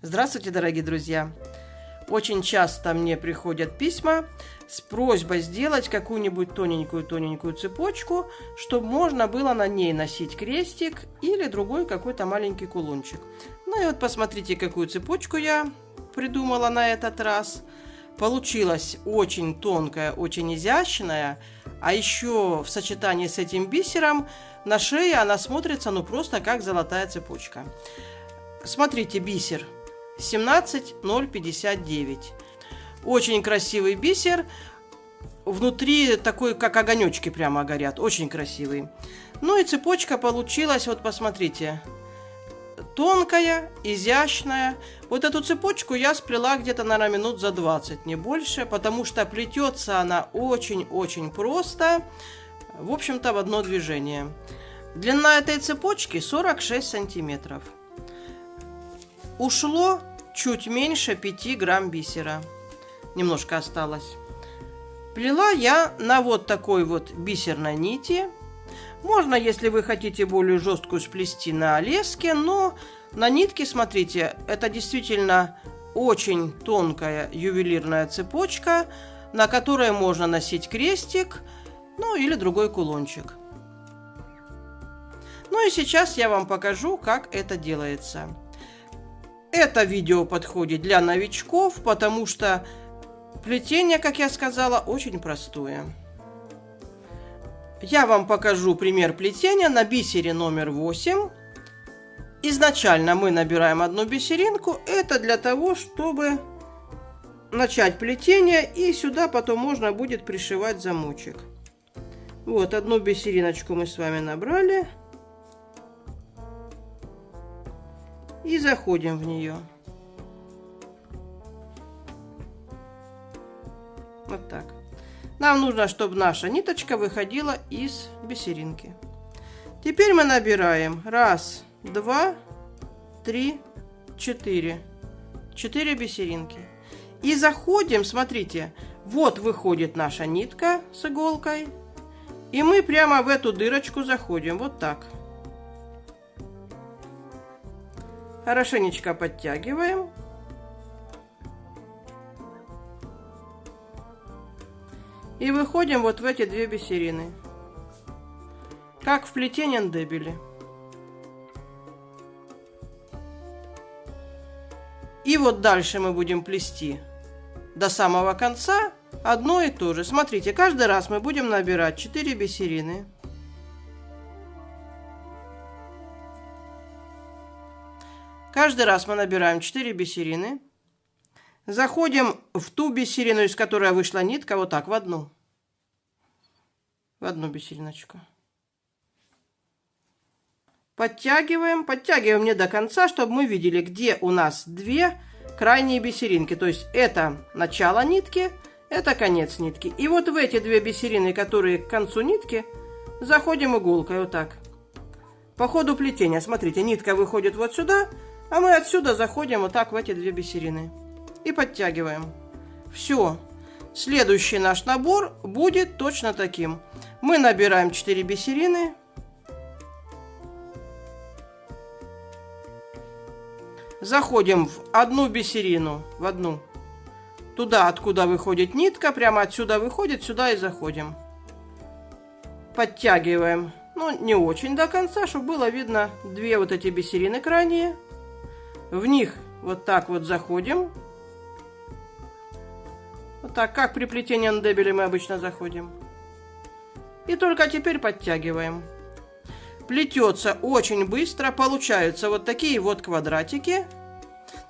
Здравствуйте, дорогие друзья! Очень часто мне приходят письма с просьбой сделать какую-нибудь тоненькую цепочку, чтобы можно было на ней носить крестик или другой какой-то маленький кулончик. Ну и вот посмотрите, какую цепочку я придумала на этот раз. Получилась очень тонкая, очень изящная, а еще в сочетании с этим бисером на шее она смотрится ну просто как золотая цепочка. Смотрите, бисер 17059. Очень красивый бисер. Внутри такой, как огонечки прямо горят. Очень красивый. Ну и цепочка получилась, вот посмотрите, тонкая, изящная. Вот эту цепочку я сплела где-то, наверное, минут за 20, не больше, потому что плетется она очень-очень просто. В общем-то, в одно движение. Длина этой цепочки 46 сантиметров. Ушло чуть меньше 5 грамм бисера. Немножко осталось. Плела я на вот такой вот бисерной нити. Можно, если вы хотите более жесткую, сплести на леске, но на нитке, смотрите, это действительно очень тонкая ювелирная цепочка, на которой можно носить крестик, ну или другой кулончик. Ну и сейчас я вам покажу, как это делается. Это видео подходит для новичков, потому что плетение, как я сказала, очень простое. Я вам покажу пример плетения на бисере номер 8. Изначально мы набираем одну бисеринку. Это для того, чтобы начать плетение, и сюда потом можно будет пришивать замочек. Вот, одну бисериночку мы с вами набрали. И заходим в нее. Вот так. Нам нужно, чтобы наша ниточка выходила из бисеринки. Теперь мы набираем 1, 2, 3, 4. 4 бисеринки. И заходим, смотрите, вот выходит наша нитка с иголкой. И мы прямо в эту дырочку заходим, вот так. Хорошенечко подтягиваем. И выходим вот в эти 2 бисерины. Как в плетении ндебели. И вот дальше мы будем плести до самого конца одно и то же. Смотрите, каждый раз мы будем набирать 4 бисерины. Каждый раз мы набираем 4 бисерины. Заходим в ту бисерину, из которой вышла нитка, вот так, в одну бисериночку. Подтягиваем не до конца, чтобы мы видели, где у нас 2 крайние бисеринки. То есть это начало нитки, это конец нитки. И вот в эти 2 бисерины, которые к концу нитки, заходим иголкой, вот так. По ходу плетения, смотрите, нитка выходит вот сюда, а мы отсюда заходим вот так в эти 2 бисерины. И подтягиваем. Все. Следующий наш набор будет точно таким. Мы набираем 4 бисерины. Заходим в одну бисерину. В одну. Туда, откуда выходит нитка. Прямо отсюда выходит, сюда и заходим. Подтягиваем. Ну, не очень до конца, чтобы было видно 2 вот эти бисерины крайние. В них вот так вот заходим. Вот так, как при плетении ндебели мы обычно заходим. И только теперь подтягиваем. Плетется очень быстро. Получаются вот такие вот квадратики.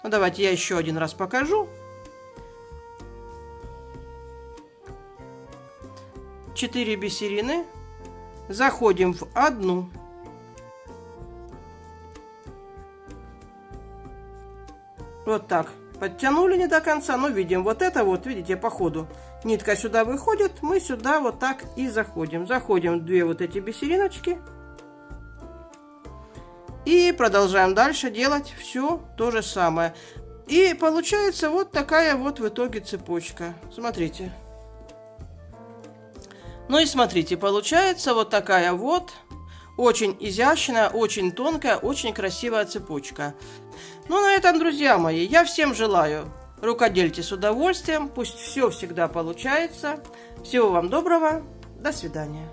Ну, давайте я еще один раз покажу. 4 бисерины. Заходим в одну. Вот так. Подтянули не до конца, но видим, вот это вот, видите, по ходу. Нитка сюда выходит, мы сюда вот так и заходим. Заходим в 2 вот эти бисериночки. И продолжаем дальше делать все то же самое. И получается вот такая вот в итоге цепочка. Смотрите. Ну и смотрите, получается вот такая вот очень изящная, очень тонкая, очень красивая цепочка. Ну, на этом, друзья мои, я всем желаю: рукодельте с удовольствием, пусть все всегда получается. Всего вам доброго, до свидания.